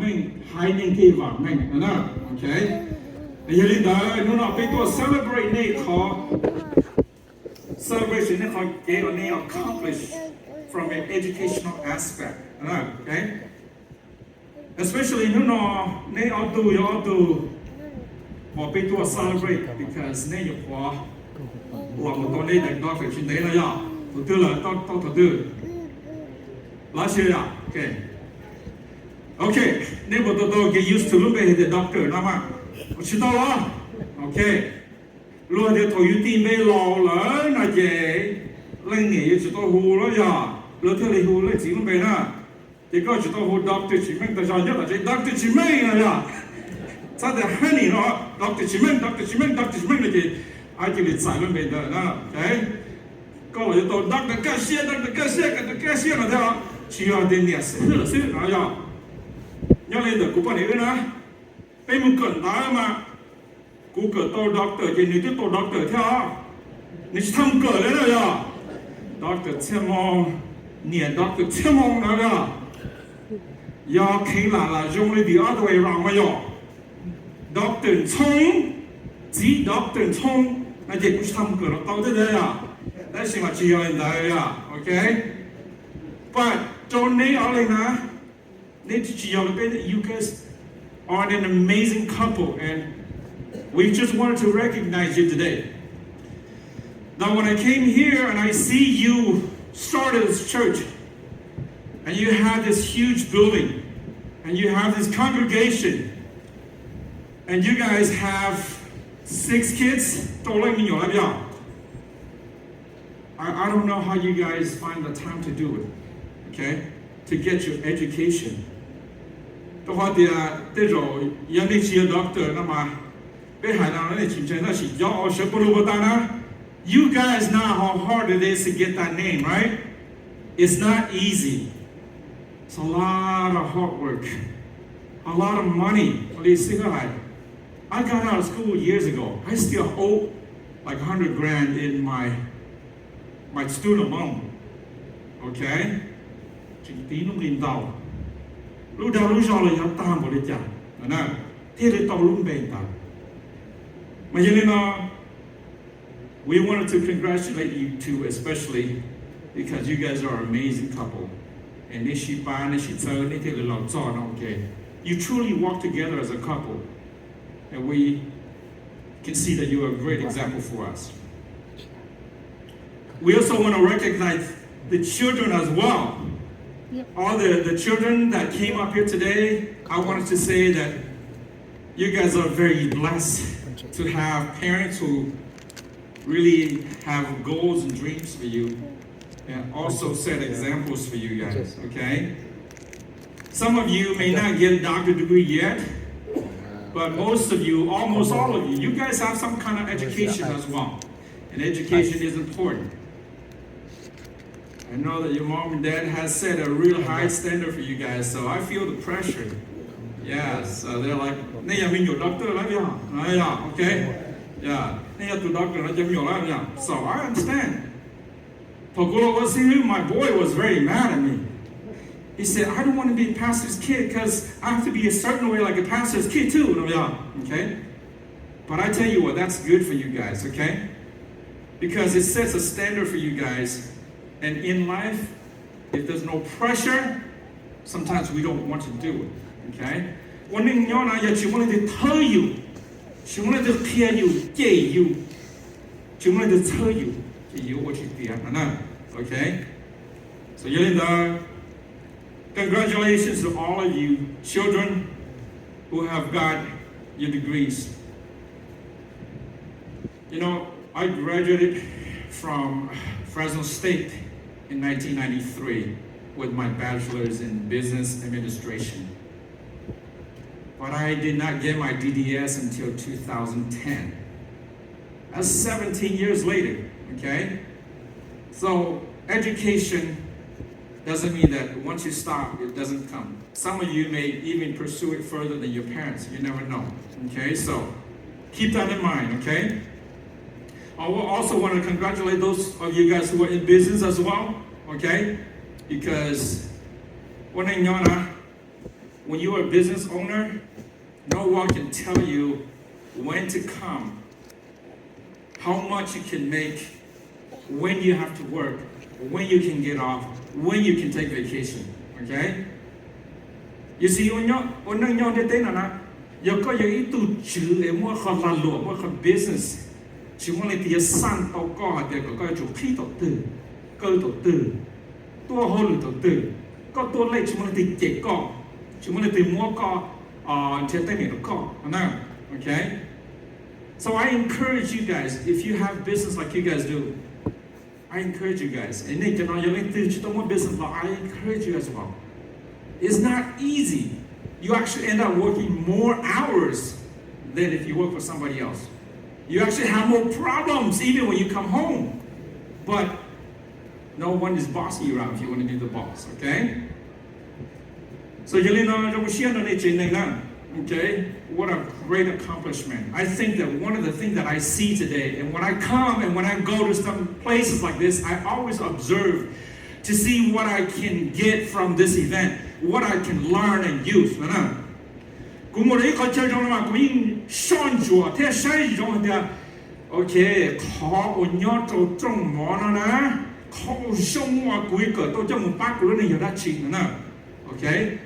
mình hai nên kỳ vọng mình nữa, okay? Bây giờ đó nó bị tôi celebrate này khó celebration này khó cái này accomplish from an educational aspect, okay? Especially nó này auto họ bị tôi celebrate because này có làm một tuần này để đó phải chuyện đấy là ya, thứ tư là tao thứ tư, lá xe ya, okay. Okay, nếu mà tôi get used to lúc bây giờ doctor nào mà, chỉ tao lo, okay. Lúc thì tôi yêu tin mấy lâu lỡ là gì, lần này chỉ tôi hù lo ya, lúc thì hù lấy chỉ lúc bây nè, thì có chỉ tôi hù doctor chỉ mình tôi cho nhất là chỉ doctor chỉ mình là ya, sao để hai này nó doctor chỉ mình là gì, ai chỉ biết sai lúc bây giờ nè, okay. Có là tôi doctor cái xe là thế, chỉ là đến nhà sẽ là ya. Nhớ lên được cũng có này nữa, bây giờ cần đó mà, cũng cần tôi doctor thì nếu tôi doctor theo, nếu tham cử đấy rồi à, doctor xem mong, nhẹ doctor xem mong đó là, ya khi là dùng lấy the other way around mà ya, doctor冲, chỉ doctor冲,那就不是tham cử nó tao thế đấy à, đấy là chỉ là đấy à, okay, but trong này ở đây nè. You guys are an amazing couple, and we just wanted to recognize you today. Now, when I came here and I see you started this church, and you have this huge building, and you have this congregation, and you guys have 6 kids, I don't know how you guys find the time to do it, okay, to get your education. Tôi hỏi thì thế rồi, những cái chị doctor nó mà bây giờ nó này chính nó chỉ do sẽ có lưu ta na. You guys know how hard it is to get that name, right? It's not easy. It's a lot of hard work, a lot of money. I got out of school years ago. I still owe like $100,000 in my student loan. Okay? Chỉ tí nó nghìn tàu. Lúc đầu lúc sau là nhớ tam bộ để trả, nè, thế thì tàu luôn bền ta. Mà cho nên we wanted to congratulate you too, especially because you guys are an amazing couple. And nếu chị ba, nếu chị thơ, nếu thế là lòng cho nó okay. You truly work together as a couple, and we can see that you are a great example for us. We also want to recognize the children as well. All the children that came up here today, I wanted to say that you guys are very blessed to have parents who really have goals and dreams for you and also set examples for you guys, okay? Some of you may not get a doctorate degree yet, but most of you, almost all of you, you guys have some kind of education as well. And education is important. I know that your mom and dad has set a real high standard for you guys, so I feel the pressure. Yes, they're like, "Này nhà mình doctor là gì yeah, okay, yeah, này nhà doctor là gì yeah." So I understand. Pagolo was here. My boy was very mad at me. He said, "I don't want to be a pastor's kid because I have to be a certain way like a pastor's kid too." Yeah, okay. But I tell you what, that's good for you guys, okay? Because it sets a standard for you guys. And in life, if there's no pressure, sometimes we don't want to do it, okay? One thing you know, she wanted to tell you, she wanted to tell you, she wanted to tell you what you feel, okay? So Yelinda, congratulations to all of you children who have got your degrees. You know, I graduated from Fresno State in 1993 with my bachelor's in business administration. But I did not get my DDS until 2010. That's 17 years later, okay? So education doesn't mean that once you stop, it doesn't come. Some of you may even pursue it further than your parents. You never know, okay? So keep that in mind, okay? I also want to congratulate those of you guys who are in business as well, okay? Because when I know when you are a business owner, no one can tell you when to come, how much you can make, when you have to work, when you can get off, when you can take vacation. Okay? You see, on your day, you got your itu chữ and more halal, more business. Chỉ muốn lấy tiền sản tàu có để có chủ phi đầu tư, cơ đầu tư, tua hồ lực đầu tư, có tua lấy chỉ muốn lấy tiền chạy có, chỉ muốn lấy tiền mua có, trên tay mình nó có, okay? So I encourage you guys, if you have business like you guys do, I encourage you guys. And then you lấy tiền chỉ tông business, but I encourage you as well. It's not easy. You actually end up working more hours than if you work for somebody else. You actually have more problems even when you come home. But no one is bossing you around if you want to be the boss, okay? So okay? What a great accomplishment. I think that one of the things that I see today, and when I come and when I go to some places like this, I always observe to see what I can get from this event, what I can learn and use. Okay, khó của nhau trâu trong mỏ nó nè, khó sông hoa cuối cỡ tôi cho một bác của nó nhiều đã chỉ nữa nè, okay,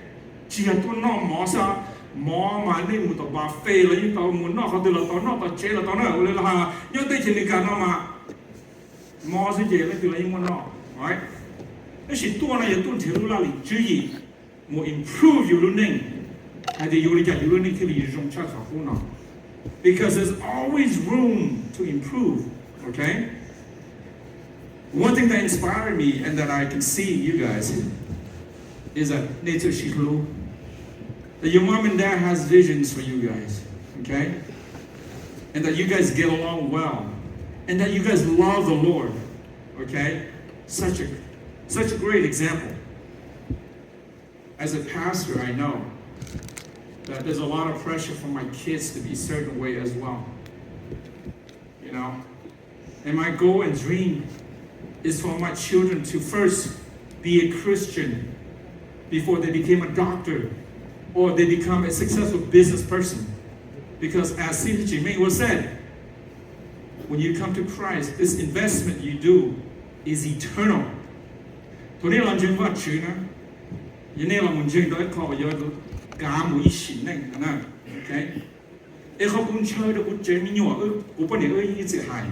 chỉ là tôi nó mỏ sao, mỏ mà nên một tàu bà phê là những tàu muốn nó họ từ là tàu nó tàu chế là tàu nó lên là hà, nhưng tới chỉ là nó mà mỏ sẽ chế là từ là những món nó, right? Cái gì tôi này tôi thấy là lịch chú ý, muốn improve your learning. Because there's always room to improve, okay? One thing that inspired me and that I can see you guys is that your mom and dad has visions for you guys, okay? And that you guys get along well. And that you guys love the Lord, okay? Such a great example. As a pastor, I know that there's a lot of pressure for my kids to be a certain way as well. You know? And my goal and dream is for my children to first be a Christian before they become a doctor or they become a successful business person. Because as C.H. Ming said, when you come to Christ, this investment you do is eternal. Cả mũi xỉn này, okay? If I can show the good Jamie, you open it easy high.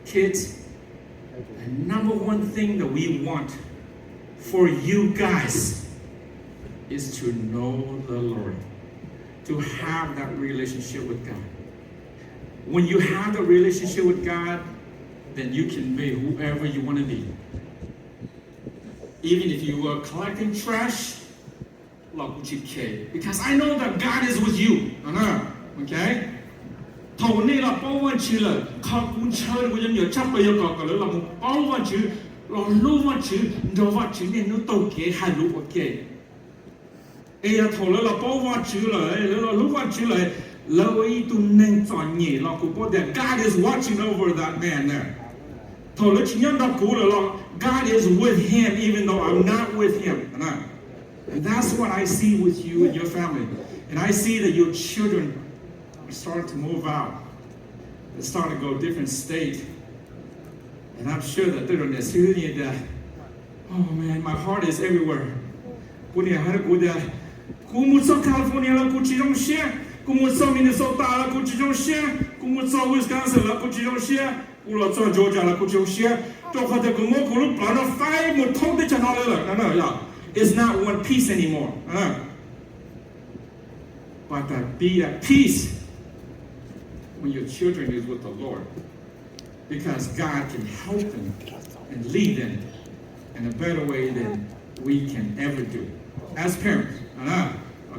Kids, the number one thing that we want for you guys is to know the Lord, to have that relationship with God. When you have the relationship with God, then you can be whoever you want to be. Even if you were collecting trash, because I know that God is with you. Okay? God is watching over that man there. God is with him even though I'm not with him. And that's what I see with you and your family. And I see that your children are starting to move out. They're starting to go different state. And I'm sure that they're in this feeling that, oh man, my heart is everywhere. California, Minnesota, Wisconsin, Georgia, it's not one piece anymore. But that be at peace when your children is with the Lord. Because God can help them and lead them in a better way than we can ever do. As parents.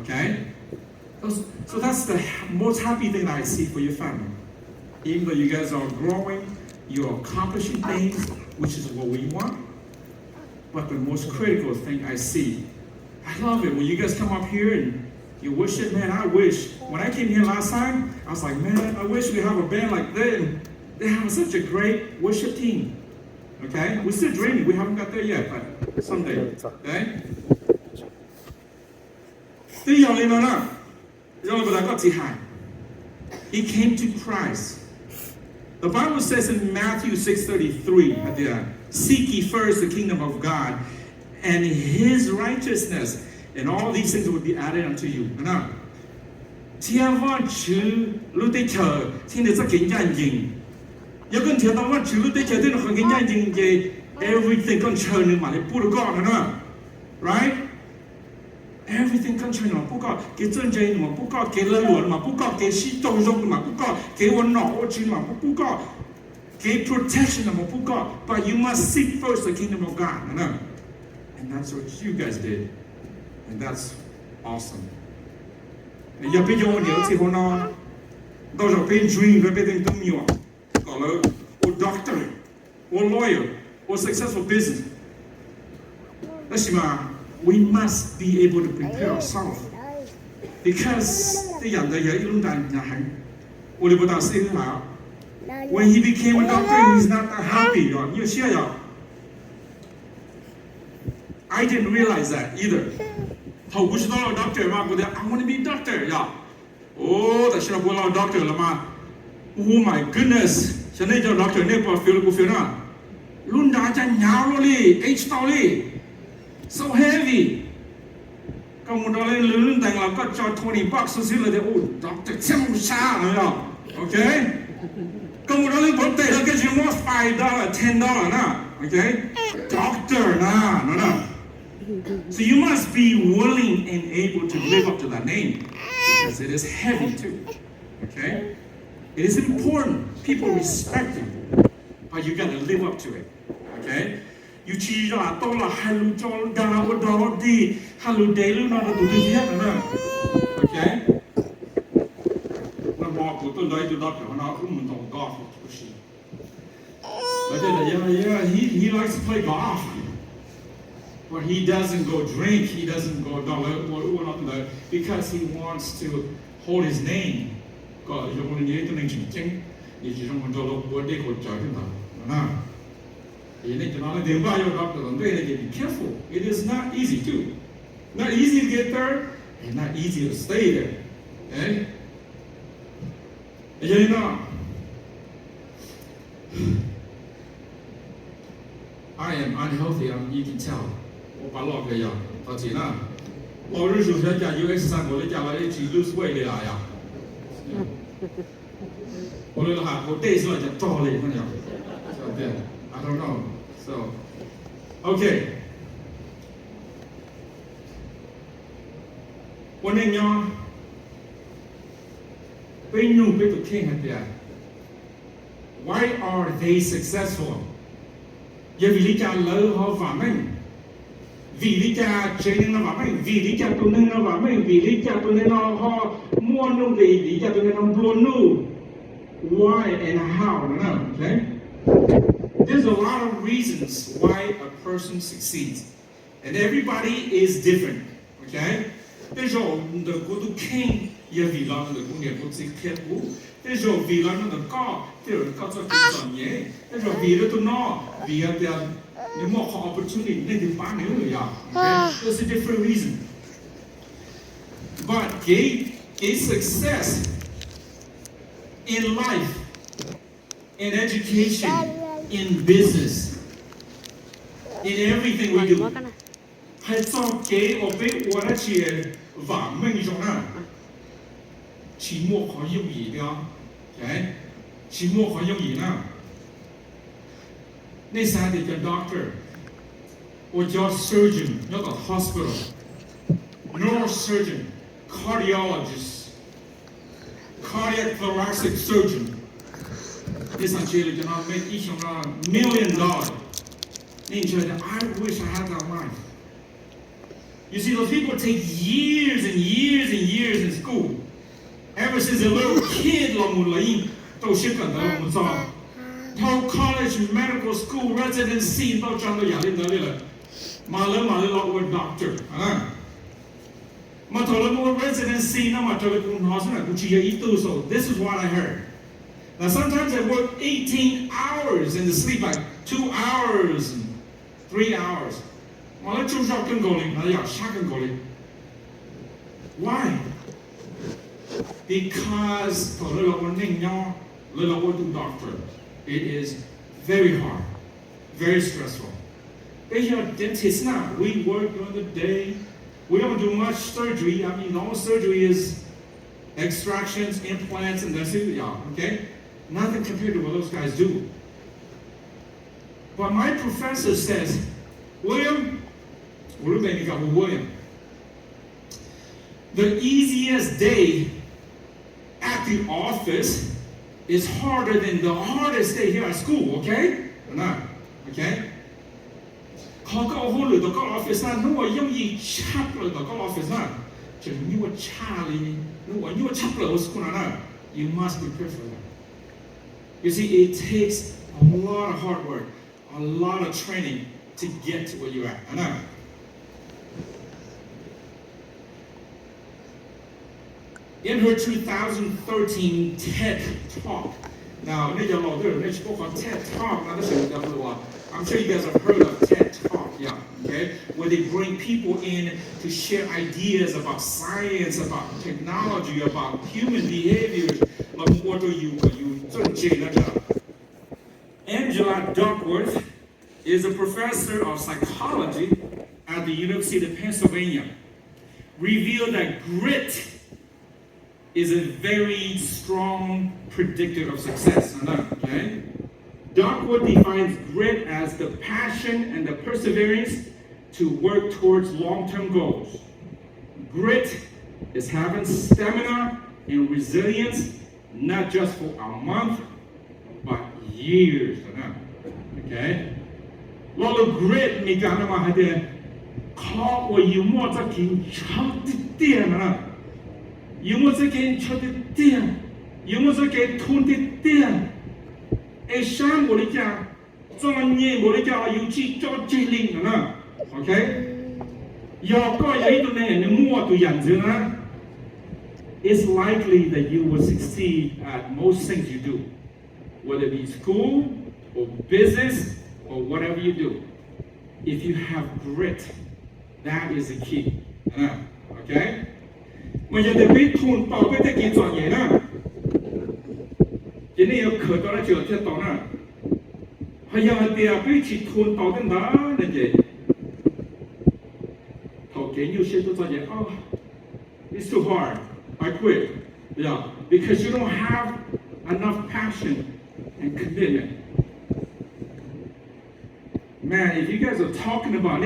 Okay? So that's the most happy thing that I see for your family. Even though you guys are growing, you're accomplishing things, which is what we want. But the most critical thing I see, I love it when you guys come up here and you worship, man, I wish. When I came here last time, I was like, man, I wish we have a band like that. And they have such a great worship team. Okay? We're still dreaming. We haven't got there yet, but someday. Okay? Thế giờ lên nó giờ là có gì hại. He came to Christ. The Bible says in Matthew 6:33 at the end, seek ye first the kingdom of God and his righteousness, and all these things will be added unto you. Nào, thiên văn chữ lúc tới chờ thiên để rất kính nhận nhìn. Giờ con thiên văn chữ lúc tới chờ thiên nó không kính nhận nhìn về everything con chờ nữa mà để bù được con nữa, right? Everything con chờ nữa bù con cái chân dây mà bù con cái lưỡi luồn mà bù con cái xí trâu rong mà bù con cái quần nọ quần chữ mà bù con cái protection mà bù con. But you must seek first the kingdom of God, nữa. And that's what you guys did, and that's awesome. Giờ bây giờ nhiều thì họ nói, đâu rồi bên dream rồi bên tâm nhiều, gọi là or doctor, or lawyer, or successful business. Đó mà we must be able to prepare ourselves because cái dạng này giờ luôn đang nhà hành,我哋不打死他。When he became a doctor, he's not that happy. You see, I didn't realize that either. 头不知道 doctor 嘛，我的 I want to be doctor 呀。哦，但是我老 doctor 了嘛。Oh my goodness， 现在叫 doctor 那不 feel 不 feel 呢？论大家鸟了哩 ，H 到哩 ，so heavy。咁我到咧论定啦，個再$20少少嚟嘅，哦 doctor 真唔差係呀 ，OK？ 咁我到咧本地啦，跟住我$5、$10啦 ，OK？Doctor 啦，嗱。So you must be willing and able to live up to that name because it is heavy too. Okay? It is important. People respect you, but you got to live up to it. Okay? You chỉ là tôi là halu cho đào đó đi halu đấy luôn nó tụi đi hết rồi. Okay? Nó bỏ của tôi đấy tôi đọc rồi nó cũng muốn tập golf của chị. But then he likes to play golf. But he doesn't go drink, he doesn't go because he wants to hold his name. Có những người như thế này chính thì chỉ trong một chỗ lúc bữa đi còn trời chúng ta, thì nên cho nó là điểm bao nhiêu đó là vấn đề là be careful. It is not easy too, not easy to get there, and not easy to stay there. Okay? Cho nên nó, I am unhealthy. You can tell. 我把老嘅呀，到錢啦。我日數想講 exercise， 我哋講話你只 lose weight 嚟呀。我哋下個 days 嚟就多嚟咁樣。So then I don't know. So okay. 我哋講，俾你俾到傾下啲。Why are they successful? 因為你講老好反面。vì lý cha training nó vào mấy vì lý cha tôi nên nó vào mấy vì lý cha tôi nên nó ho mua nu vì lý cha tôi nên nó buôn nu why and how nữa, okay? There's a lot of reasons why a person succeeds, and everybody is different, okay? Bây giờ the go to king giờ vì lo nó cũng nghiệp cũng sẽ thiệt cũ. Bây giờ vì lo nó có thì có cho cái gì nhé. Bây giờ vì nó tôi nó vì the more opportunity, there's a different reason. But gay success in life, in education, in business, in everything we do. Hay cho gay or big what a cheer và mình cho nó chỉ mua khó dùng gì đó, okay? Chỉ mua khó dùng gì nào? They said that your doctor or your surgeon, not a hospital, neurosurgeon, cardiologist, cardiac thoracic surgeon. This actually cannot make each of $1 million. I wish I had that life. You see, those people take years and years and years in school. Ever since a little kid, whole college, medical school, residency, bao trang nó giả lên tới đây là mà lớn lo word doctor, mà thầu lớn residency nó mà trời cũng nói là cũng chỉ là ý tư so this is what I heard. Now sometimes I work 18 hours and sleep like 2 hours, 3 hours. Mà nó chung sao cân gồ lên, nó giả sát cân gồ lên. Why? Because doctor, it is very hard, very stressful. They are dentists now. We work during the day. We don't do much surgery. I mean, all surgery is extractions, implants, and that's it, yeah, okay? Nothing compared to what those guys do. But my professor says, William, the easiest day at the office is harder than the hardest day here at school, okay? No, okay? 考高好了，到高 office 那，如果用一差了到高 office 那，就你我差了，如果你我差了，我是困难了。You must prepare for that. You see, it takes a lot of hard work, a lot of training to get to where you're at. I know. In her 2013 TED Talk, now, TED Talk, I'm sure you guys have heard of TED Talk, yeah, okay? Where they bring people in to share ideas about science, about technology, about human behaviors. Angela Duckworth is a professor of psychology at the University of Pennsylvania. Revealed that grit is a very strong predictor of success. Okay? Duckworth defines grit as the passion and the perseverance to work towards long-term goals. Grit is having stamina and resilience, not just for a month, but years. Okay? Lolo grit mi kana ma hade ka wo yu mo ta kin chang ti tian na. Yu mo ta kin chang ti tian. Yu mo ta kin tun ti tian. E shan mo li kya zong nye mo li kya yu chi cho chi ling na. Okay? Yo ko ya itu ne ne mo tu yan zhe na. It's likely that you will succeed at most things you do, whether it be school or business or whatever you do. If you have grit, that is the key. Okay? When you're the big tune, I'll bet they get on you now. You need a cut on your tet on her. I have a dear bitchy tune, I'll get down again. Okay, you should do it. Oh, it's too hard. I quit. Yeah, because you don't have enough passion and commitment. Man, if you guys are talking about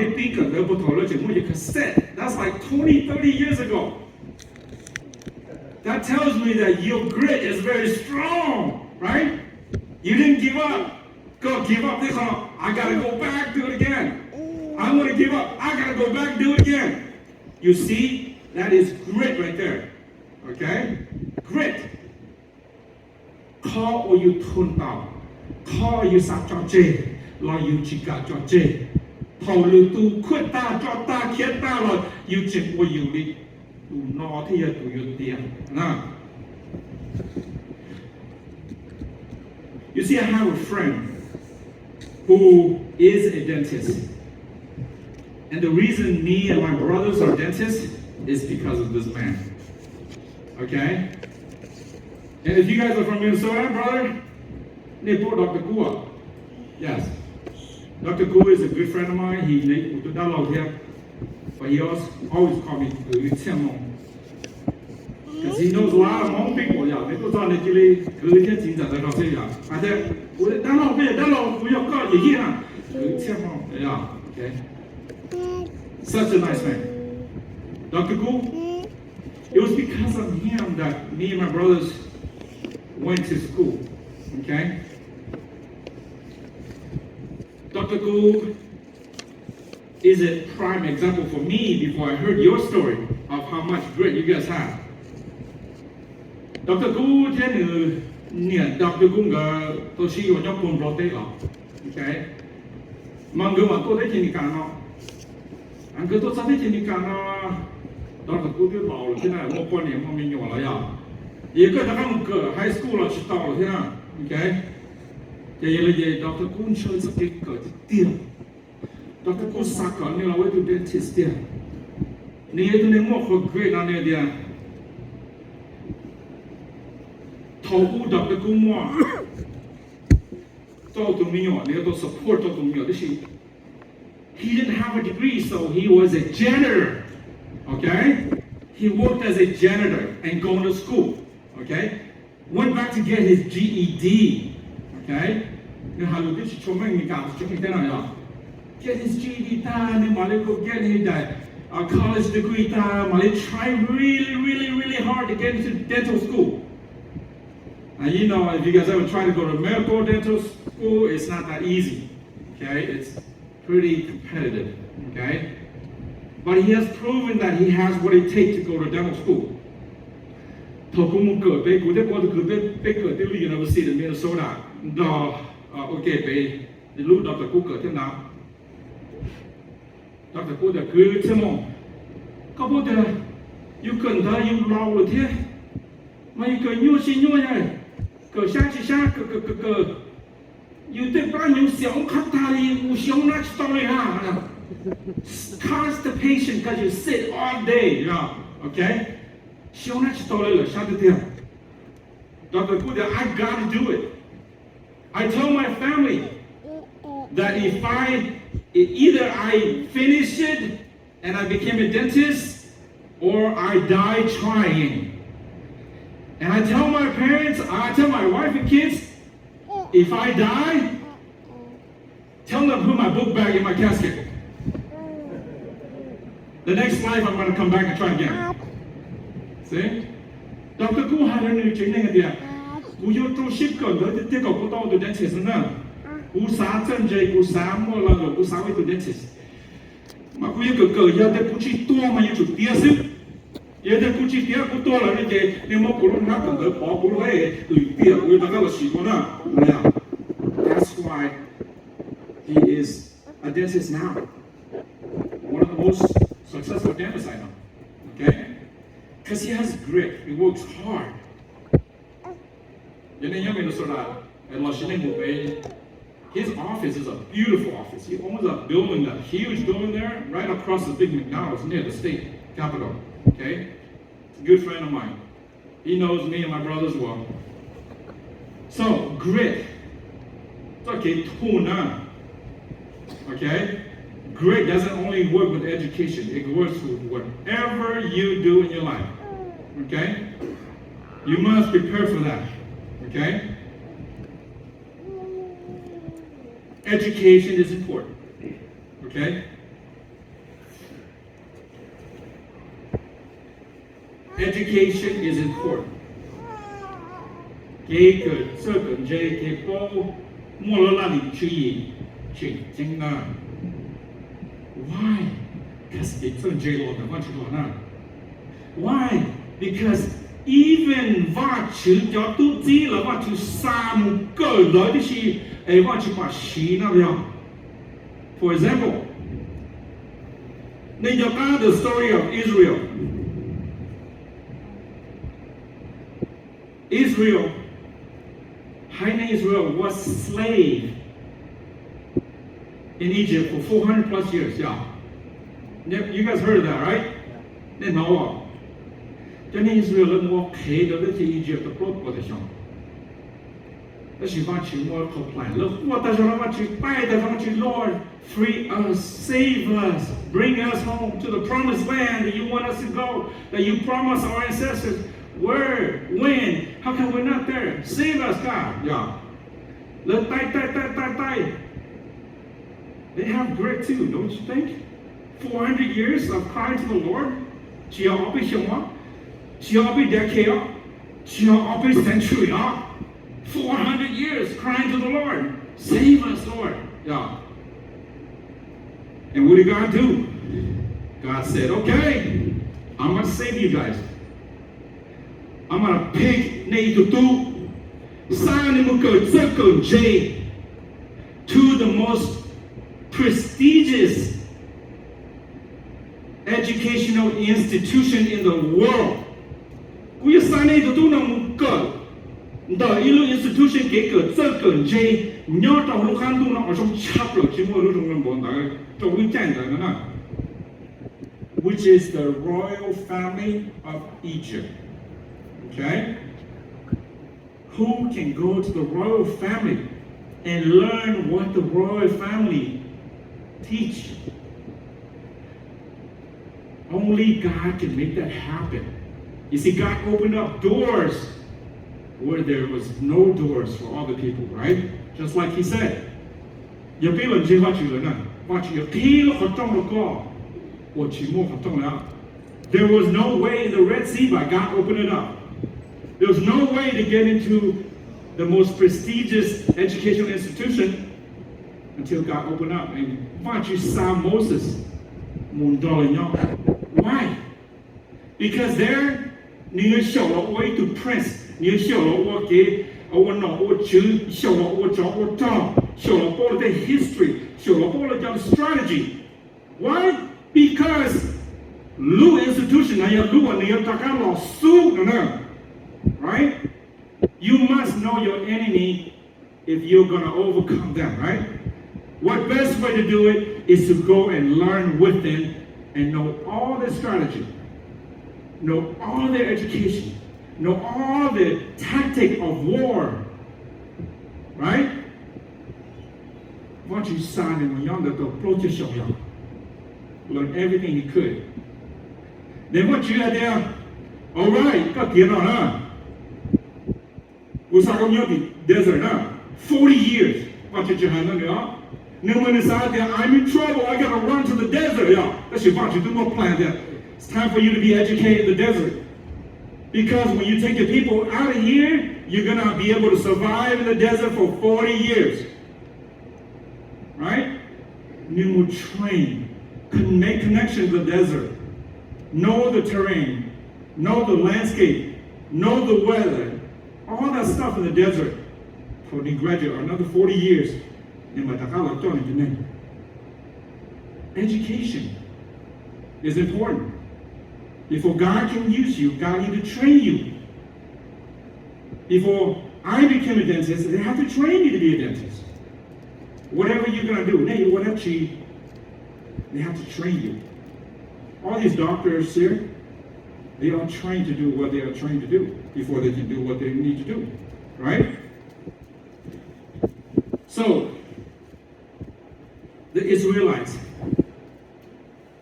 cassette, that's like 20, 30 years ago. That tells me that your grit is very strong, right? You didn't give up. Go give up. I gotta go back, do it again. I'm gonna give up. I gotta go back, do it again. You see, that is grit right there. Okay? Grit. Call or you tune down. Call you sa cho che. Lo you chica cho che. Thầu lưu tu khuyết ta cho ta khiến ta rồi. You chip or you lead. Tu no thì tu you tiền. You see, I have a friend who is a dentist. And the reason me and my brothers are dentists is because of this man. Okay? And if you guys are from Minnesota, brother, Nepo Dr. Kua. Yes. Dr. Kua is a good friend of mine. He to download here. But he always called me because he knows a lot of Hmong people. Yeah, they go down actually. I said, yeah, okay. Such a nice man. Dr. Kua, it was because of him that me and my brothers went to school. Okay? Dr. Kua is a prime example for me before I heard your story of how much grit you guys have. Dr. Kua Dr. Kua tôi sử dụng trong cùng protein. Okay? Mà người mà tôi thấy trên cái nó, anh cứ tôi thấy trên cái nó, Dr. Kua biết bảo là thế này, một quan niệm mà mình nhỏ là gì? Giờ cái thằng ông cỡ high school là chỉ tao là thế nào? Okay? Giờ là gì? Dr. Kua chơi cái cỡ tiền. Dr. Kua sạc cỡ như là với tụi dentist tiền. 你也能摸和 great 那那点，头乌的个公摸，到都没有，你要都 support 到都没有，这是 he didn't have a degree, so he was a janitor. Okay, he worked as a janitor and going to school. Okay, went back to get his GED. Okay, 你还有就是出门你干什么在那呀 ？Get his GED 单，你马上go get his college degree 单，马上 try really hard to get into dental school. And you know, if you guys ever try to go to medical dental school, it's not that easy. Okay, it's pretty competitive. Okay, but he has proven that he has what it takes to go to dental school. 头公母个被古代过的个被个丢了 University of Minnesota 到OK 被录到的古个天哪，到的古的个什么，搞不得有跟他有老了天，嘛一个牛是牛呀，个下去下个，有的把牛小看他的，有小那去到了哈 ，constipation because you sit all day, you know, okay? 小那去到了下得掉，到的古的 I gotta do it. I tell my family that if either I finish it and I became a dentist or I die trying. And I tell my parents, I tell my wife and kids, if I die, tell them to put my book bag in my casket. The next life I'm going to come back and try again. See? Dr. Gu had a new training idea. Gu yo to ship go the take up to the dentist na. Gu sa chen je gu sa mo la gu sa we to dentist. Ma gu yo go ya de pu chi to ma yo chu tia su. Ya de pu chi tia gu to la ni de ni mo gu lu na ko de pa gu lu e tu tia gu da ga la shi ko na. That's why he is a dentist now. One of the most successful dentists I know. Okay? Because he has grit. He works hard. His office is a beautiful office. He owns a building, a huge building there, right across the big McDonald's near the state capitol. Okay? It's a good friend of mine. He knows me and my brothers well. So, grit. It's okay, tuna. Okay? Grit doesn't only work with education. It works with whatever you do in your life. Okay? You must prepare for that. Okay? Education is important. Okay? Education is important. Why? Why? Because even for example, the story of Israel. Israel was slave in Egypt for 400 plus years. Yeah. You guys heard of that, right? No. 就那以色列人我陪着那些以色列的国的上，那喜欢去我 complain， 了我但是他们去拜的，他们去 Lord free us, save us, bring us home to the promised land that you want us to go, that you promised our ancestors. Where, when, how come we're not there? Save us, God. Yeah. They have grit too, don't you think? 400 years of crying to the Lord. 只要被什么？只要被 decade 只要被 century 400 years crying to the Lord. Save us, Lord. Yeah. And what did God do? God said, okay, I'm going to save you guys. I'm going to pick two the most prestigious educational institution in the world. We assign to do no good. The institution get good, circle J, not a look and do not some chapel, we which is the royal family of Egypt. Okay? Who can go to the royal family and learn what the royal family teach? Only God can make that happen. You see, God opened up doors where there was no doors for other people, right? Just like He said. There was no way in the Red Sea, but God opened it up. There was no way to get into the most prestigious educational institution until God opened up. And why you saw Moses? Why? Because there, you show a way to prince. You show what show all the history, show all the strategy. Why? Because Lu institution, right? You must know your enemy if you're going to overcome them, right? What best way to do it is to go and learn with them and know all their strategy, know all their education, know all the tactic of war, right? Once you sign him yonder to approach your learn everything he could. Then what you had there, all right, got the on was the desert, 40 years. What did you have on there? No one is out there, I'm in trouble, I gotta run to the desert. Yeah. That's your bunch, you do not plan that. It's time for you to be educated in the desert. Because when you take your people out of here, you're gonna be able to survive in the desert for 40 years. Right? You will train, make connections with the desert, know the terrain, know the landscape, know the weather, all that stuff in the desert. For the graduate, another 40 years. Education is important. Before God can use you, God need to train you. Before I became a dentist, they have to train me to be a dentist. Whatever you're going to do, they have to train you. All these doctors here, they are trained to do what they are trained to do before they can do what they need to do, right? So, the Israelites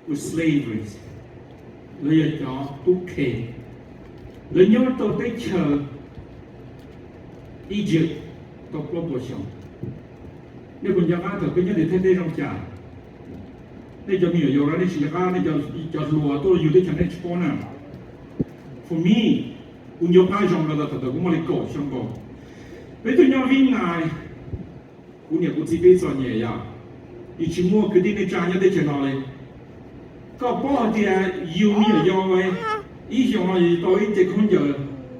with slavery, they are okay. They know to take Egypt to proportion. Nếu còn nhà thì cái nhân thế trong trả, để cho mình hiểu ra để chỉ là để cho lúa tôiอยู่ที่ฉันได้ชอบนะ For me, un io ai trong là thật cũng mà cổ trong cổ. Với tôi nhau vinh này, un nhiều cũng chỉ biết cho nhẹ ya. Ý chỉ mua cái tin trả nhà để cho nó lên. Có bao thì yêu nhiều yêu vậy. Ý trong là tôi chỉ không giờ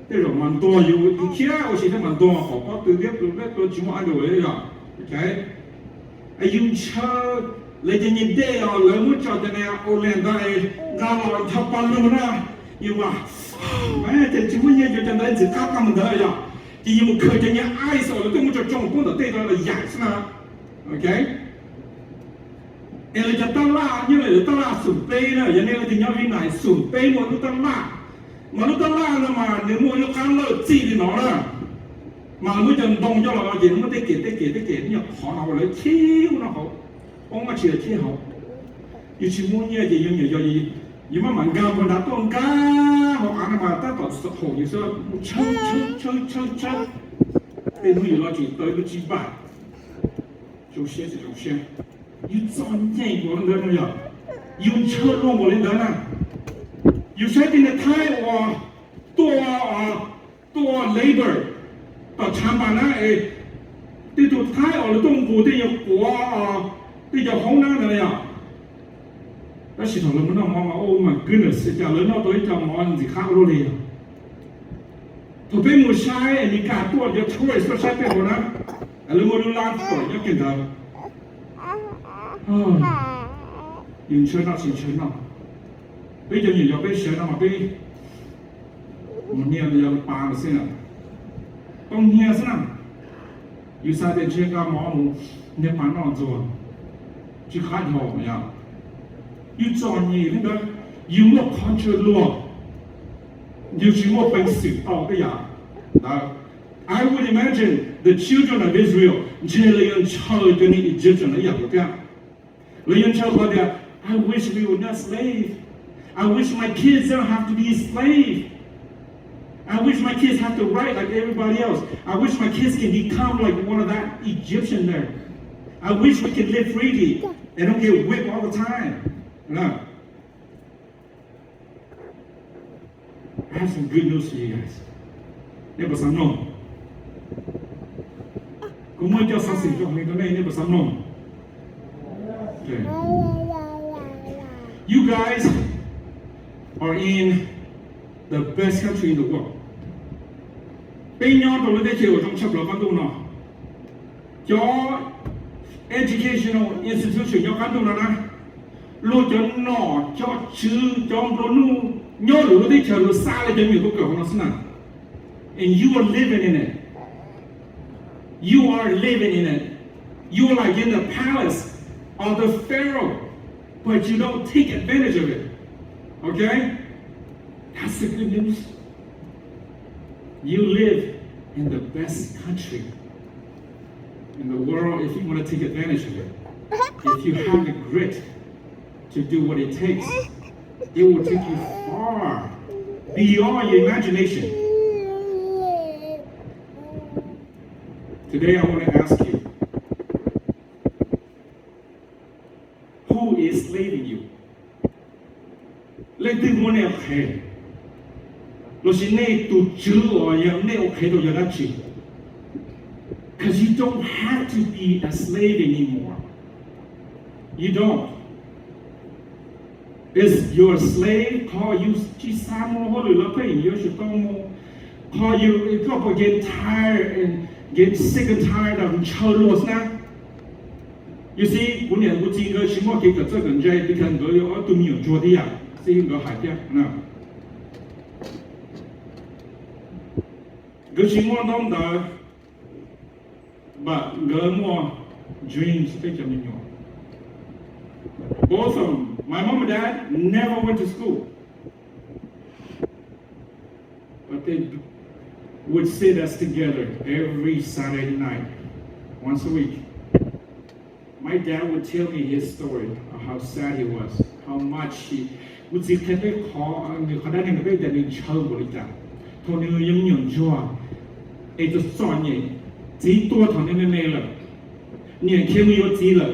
để rồi mình to yêu, ý kia ở trên đó mình to họ có từ biết tôi chỉ mua ăn đồ đấy rồi. Okay? Ayun siya, legyan niya day, alam mo siya, dana Orlando ay galaw ang tapalo na. Yung may chỉ muốn nghe cho nên chỉ các ਕੰਮ đó ya. Chỉ một khởi cho nhà ai sợ là tôi muốn cho trong công ty đó là giải sao? Okay? Em là cho tao la, như là tao la sủng pê nè, vậy nên là thì nhau viên này sủng pê một lúc tao la. Mà lúc tao la là mà nếu mua lúc kháng lợi gì thì nó là mà mới dần đông cho là gì nó tiết kiệm nhập họ nào lấy thiếu nó họ ông mà chỉ là thiếu họ như chỉ muốn như gì như gì nhưng mà mình gam mình đã tôn cá họ ăn mà ta còn sập hồ như xưa chơi cái nuôi lo chỉ tới cái chi bạc chú xe như chọn nhảy của nó nữa rồi như chơi luôn một lên đó nè như sẽ tin là thái or tua laborต่อชามบานะที่สุดท้ายออกเลยต้องกูที่จะกัวที่จะห้องน้ำอะไรอ่ะแล้วสิถอดแล้วมันต้องมองว่าโอ้มันกึ่งเลยจะเลยนอกตัวที่จะมองสิข้าวรู้เลยถูกเป็นมือใช้มีการตัวจะช่วยก็ใช้เป็นคนนะแล้วมือดูล้างตัวยังกินได้ยืนเชิญหน้าสิเชิญหน้าไปจะยืนอย่าไปเชิญหน้ามาไปมันเนี่ยมันยังปาเสียต้องเฮียซะนะอยู่ซาเดนเชื่อกับหมอหมูเนี่ยมันนอนตัวที่ขาดหอบเนี่ยอยู่จอนยี่นี่ก็要麼 control law， 要什麼並สื道嘅人。I would imagine the children of Israel， 只係你用錯對你 Egyptian 嘅人嘅，你用錯佢哋。I wish we were not slave. I wish my kids don't have to be slave. I wish my kids have to write like everybody else. I wish my kids can become like one of that Egyptian there. I wish we can live freely and don't get whipped all the time. No. I have some good news for you guys. Never some no. Kung mo ito sa sito, ito na never some no. Okay. You guys are in the best country in the world. 邊樣道理啲橋仲出落翻到呢？咗 educational institution 有翻到啦，攞咗喏，咗住咗嗰度，有路啲橋路沙嚟咗咪嗰個可能先啊 ，and you are living in it. You are living in it. You are like in the palace of the Pharaoh, but you don't take advantage of it. Okay? That's the good news. You live in the best country in the world if you want to take advantage of it. If you have the grit to do what it takes, it will take you far beyond your imagination. Today I want to ask you, who is slaving you? Let them want to pay. 若是你都知我要你 OK 都要得住 ，because you don't have to be a slave anymore. You don't. Is your slave call you 去沙漠或者那边有许多么 call you couple get tired and get sick and tired of cholos na? You see, 本人不知个什么给个这个人在，你看个有都没有做的呀，是一个海边那。个什么懂得，把个么 dreams 非常重要。Both of them, my mom and dad never went to school, but they would sit us together every Saturday night, once a week. My dad would tell me his story of how sad he was, how much he would say, "Can they call?"เขาได้ในประเทศแต่ในเชิงบริจาคทนยังยังชั่วไอ้ตัวสอนเนี่ยจีตัวทนไม่เมล่ะเนี่ยเข้มยศจีเลย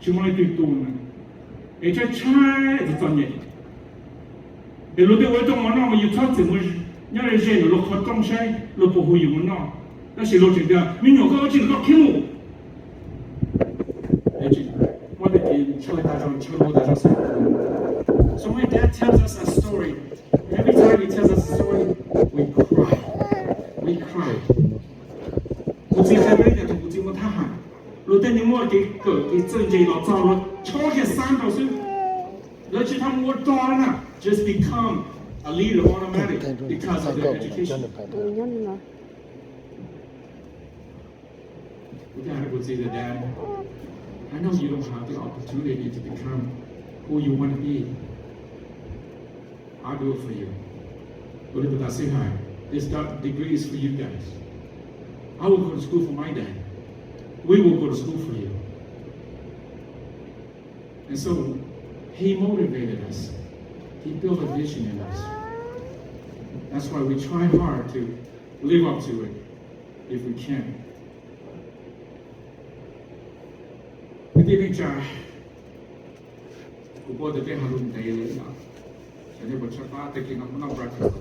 ชิมอะไรตัวตูนไอ้เจ้าชายตัวสอนเนี่ยเดี๋ยวรู้ได้ว่าตรงมันนอกมันอยู่ทอดถึงมันยังไงเช่นเราขอต้องใช้เราปหูอยู่มันนอกแล้วสิเราถึงจะมีหนูก็จริงก็เข้มSo my dad tells us a story. Every time he tells us a story, we cry. We cry. 不知係咩人同不知我他行，老爹你摸幾個幾真正落咗落，錯嘅三頭先，而且他摸咗啦 ，just become a leader automatic because of their education. 我哋係不知嘅 Dad. I know you don't have the opportunity to become who you want to be. I'll do it for you. But I say hi. This degree is for you guys. I will go to school for my dad. We will go to school for you. And so he motivated us. He built a vision in us. That's why we try hard to live up to it if we can. 啲呢就我覺得啲係好唔抵嘅啦，人哋會出發，特別係冇得 breakfast。